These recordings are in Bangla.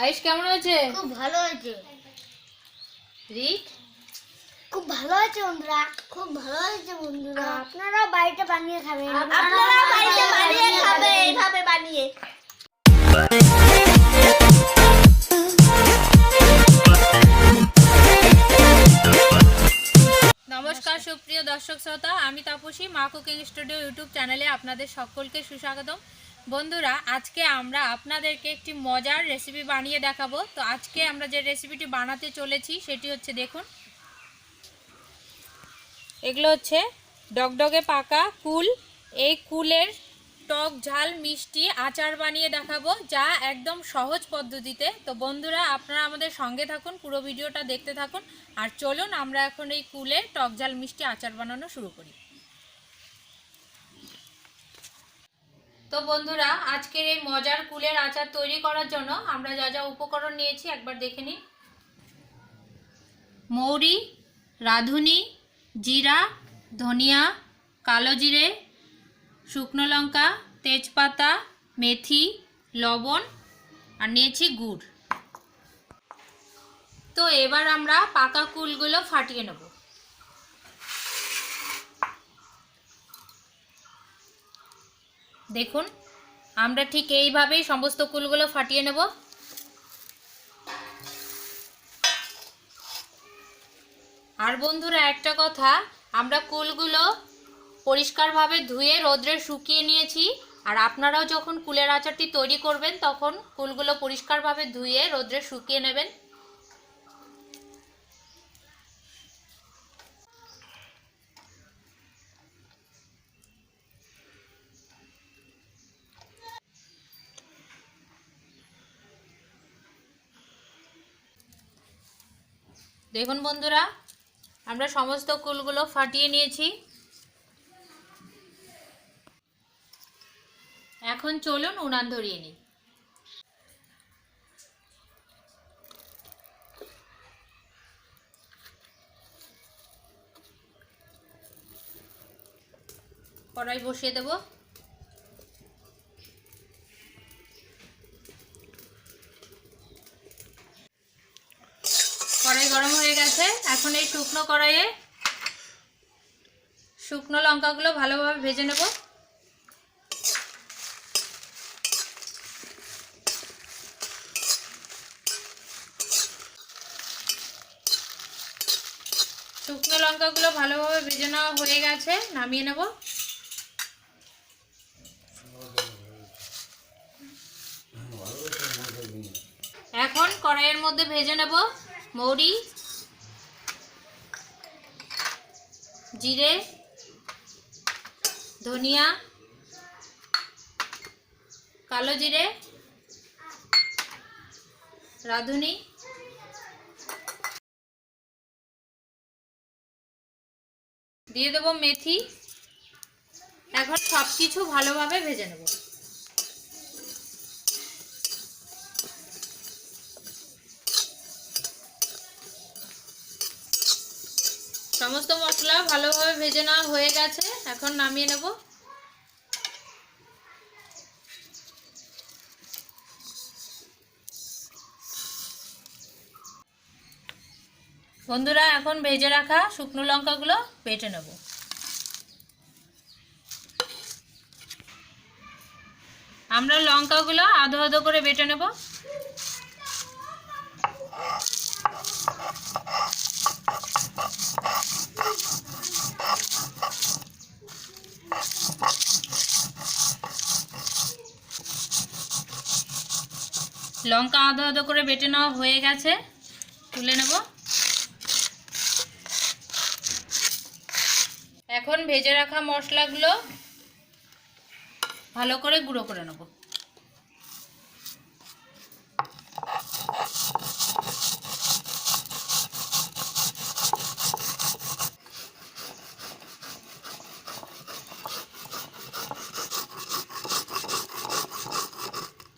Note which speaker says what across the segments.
Speaker 1: আয়ুষ কেমন হয়েছে?
Speaker 2: খুব ভালো হয়েছে।
Speaker 1: রিক
Speaker 2: খুব ভালো হয়েছে বন্ধুরা, খুব ভালো হয়েছে বন্ধুরা। আপনারা বাড়িতে বানিয়ে খাবেন,
Speaker 3: এইভাবে বানিয়ে।
Speaker 1: নমস্কার সুপ্রিয় দর্শক শ্রোতা, আমি তাপসী মা কুকিং স্টুডিও ইউটিউব চ্যানেলে আপনাদের সকলকে সুস্বাগতম। বন্ধুরা, আজকে আমরা আপনাদেরকে একটি মজার রেসিপি বানিয়ে দেখাবো। তো আজকে আমরা যে রেসিপিটি বানাতে চলেছি সেটি হচ্ছে, দেখুন, এগুলো হচ্ছে ডগডগে পাকা কুল। এই কুলের টক ঝাল মিষ্টি আচার বানিয়ে দেখাবো, যা একদম সহজ পদ্ধতিতে। তো বন্ধুরা, আপনারা আমাদের সঙ্গে থাকুন, পুরো ভিডিওটা দেখতে থাকুন। আর চলুন আমরা এখন এই কুলের টক ঝাল মিষ্টি আচার বানানো শুরু করি। তো বন্ধুরা, আজকের এই মজার কুলের আচার তৈরি করার জন্য আমরা যা যা উপকরণ নিয়েছি একবার দেখে নিন। মৌরি, রাঁধুনি, জিরা, ধনিয়া, কালো জিরে, শুকনো লঙ্কা, তেজপাতা, মেথি, লবণ আর নিয়েছি গুড়। তো এবার আমরা পাকা কুলগুলো ফাটিয়ে নেব। দেখুন, আমরা ঠিক এইভাবেই সমস্ত কুলগুলো ফাটিয়ে নেব। আর বন্ধুরা, একটা কথা, আমরা কুলগুলো পরিষ্কারভাবে ধুয়ে রোদ্রে শুকিয়ে নিয়েছি। আর আপনারাও যখন কুলের আচারটি তৈরি করবেন তখন কুলগুলো পরিষ্কারভাবে ধুয়ে রোদ্রে শুকিয়ে নেবেন। দেখুন বন্ধুরা, আমরা সমস্ত কুলগুলো ফাটিয়ে নিয়েছি। এখন চলুন উনান ধরিয়ে নিই। কড়াই বসিয়ে দেব। কড়াই গরম হয়ে গেছে। এখন এই শুকনো কড়াইয়ে শুকনো লঙ্কাগুলো ভালোভাবে ভেজে নেব। শুকনো লঙ্কাগুলো ভালোভাবে ভেজে নেওয়া হয়ে গেছে, নামিয়ে নেব। এখন কড়াইয়ের মধ্যে ভেজে নেব মৌরি, জিরে, ধনিয়া, কালো জিরে, রাঁধুনি, দিয়ে দেবো মেথি। এখন সব কিছু ভালোভাবে ভেজে নেব। সমস্ত মশলা ভালোভাবে ভেজে নেওয়া হয়ে গেছে, এখন নামিয়ে নেব। বন্ধুরা, এখন ভেজে রাখা শুকনো লঙ্কাগুলো বেটে নেব। আমরা লঙ্কাগুলো আধো আধো করে বেটে নেব। লঙ্কা আধো আধো করে বেটে নেওয়া হয়ে গেছে, তুলে নেব। এখন ভেজে রাখা মশলাগুলো ভালো করে গুঁড়ো করে নেব।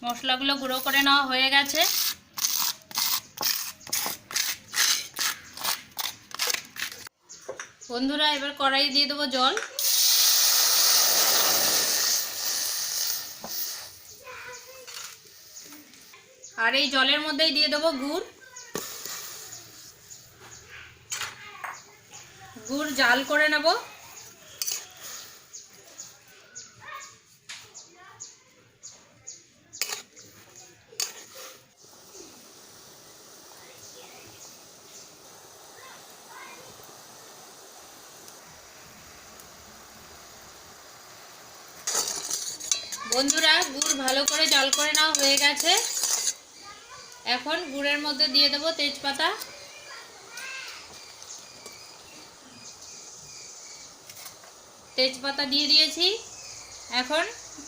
Speaker 1: মশলাগুলো গুঁড়ো করে নেওয়া হয়ে গেছে। বন্ধুরা, এবার কড়াই দিয়ে দেবো জল। আর এই জলের মধ্যেই দিয়ে দেবো গুড়। গুড় জাল করে নেব। বন্ধুরা গুড় ভালো করে জাল করে নেওয়া হয়ে গেছে। এখন গুড়ের মধ্যে দিয়ে দেবো তেজপাতা। তেজপাতা দিয়ে দিয়েছি। এখন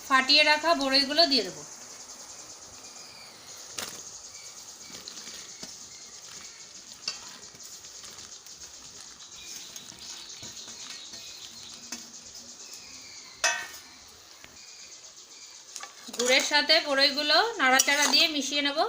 Speaker 1: ফাটিয়ে রাখা বড়ইগুলো দিয়ে দেবো। গুড়ের সাথে বড়ইগুলো নাড়াচাড়া দিয়ে মিশিয়ে নেব।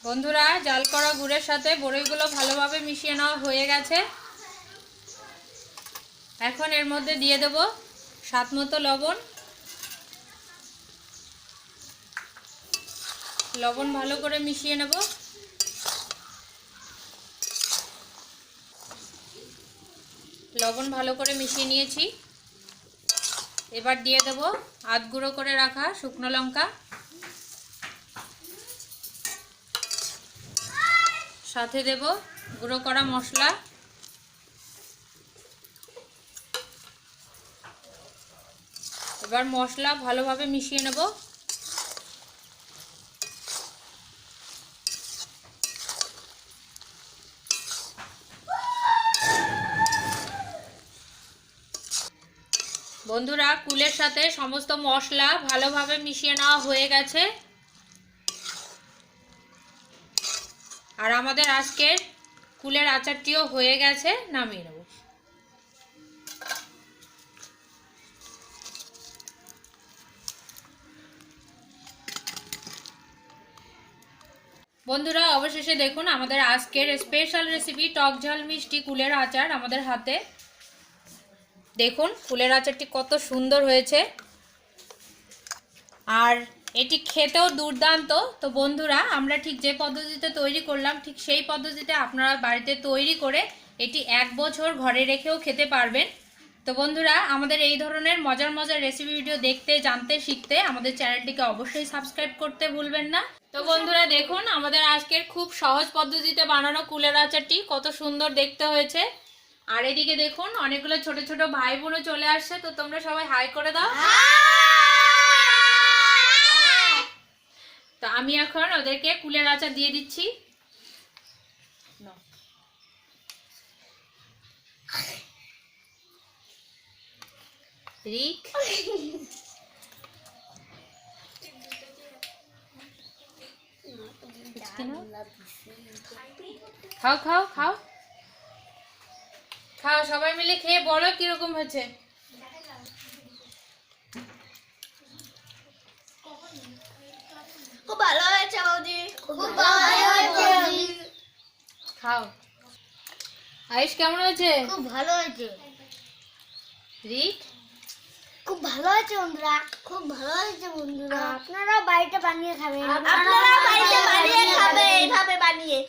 Speaker 1: বন্ধুরা জাল করা গুড়ের সাথে বড়ইগুলো ভালোভাবে মিশিয়ে নেওয়া হয়ে গেছে। এখন এর মধ্যে দিয়ে দেব স্বাদমতো লবণ। লবণ ভালো করে মিশিয়ে নেব। লবণ ভালো করে মিশিয়ে নিয়েছি। এবার দিয়ে দেব আধ গুঁড়ো করে রাখা শুকনো লঙ্কা, সাথে দেব গুঁড়ো করা মশলা। এবার মশলা ভালোভাবে মিশিয়ে নেব। বন্ধুরা কুলের সাথে সমস্ত মশলা ভালোভাবে মিশিয়ে নেওয়া হয়ে গেছে। আর আমাদের আজকের কুলের আচারটিও হয়ে গেছে, নামিয়ে নেব। বন্ধুরা অবশেষে দেখুন আমাদের আজকের স্পেশাল রেসিপি টক ঝাল মিষ্টি কুলের আচার আমাদের হাতে। দেখুন কুলের আচারটি কত সুন্দর হয়েছে, আর এটি খেতেও দুর্দান্ত। তো বন্ধুরা আমরা ঠিক যে পদ্ধতিতে তৈরি করলাম ঠিক সেই পদ্ধতিতে আপনারা বাড়িতে তৈরি করে এটি 1 বছর ঘরে রেখেও খেতে পারবেন। তো বন্ধুরা আমাদের এই ধরনের মজার মজার রেসিপি ভিডিও দেখতে, জানতে, শিখতে আমাদের চ্যানেলটিকে অবশ্যই সাবস্ক্রাইব করতে ভুলবেন না। তো বন্ধুরা দেখুন আমাদের আজকের খুব সহজ পদ্ধতিতে বানানো কুলের আচারটি কত সুন্দর দেখতে হয়েছে। আর এদিকে দেখুন অনেকগুলো ছোট ছোট ভাই বোনও চলে আসছে। তো তোমরা সবাই হাই করে দাও। তো আমি এখন ওদেরকে কুলের আচার দিয়ে দিচ্ছি। রিক খাও খাও খাও খাও, সবাই মিলে খেয়ে বলো কিরকম হয়েছে।
Speaker 2: খুব ভালো হয়েছে বৌদি, খুব ভালো হয়েছে।
Speaker 1: খাও। আয়ুষ কেমন হয়েছে?
Speaker 2: খুব ভালো হয়েছে।
Speaker 1: রিক
Speaker 2: খুব ভালো হয়েছে বন্ধুরা, খুব ভালো হয়েছে বন্ধুরা। আপনারাও বাড়িতে বানিয়ে খাবেন, আপনারা বাড়িতে বানিয়ে খাবেন এইভাবে বানিয়ে।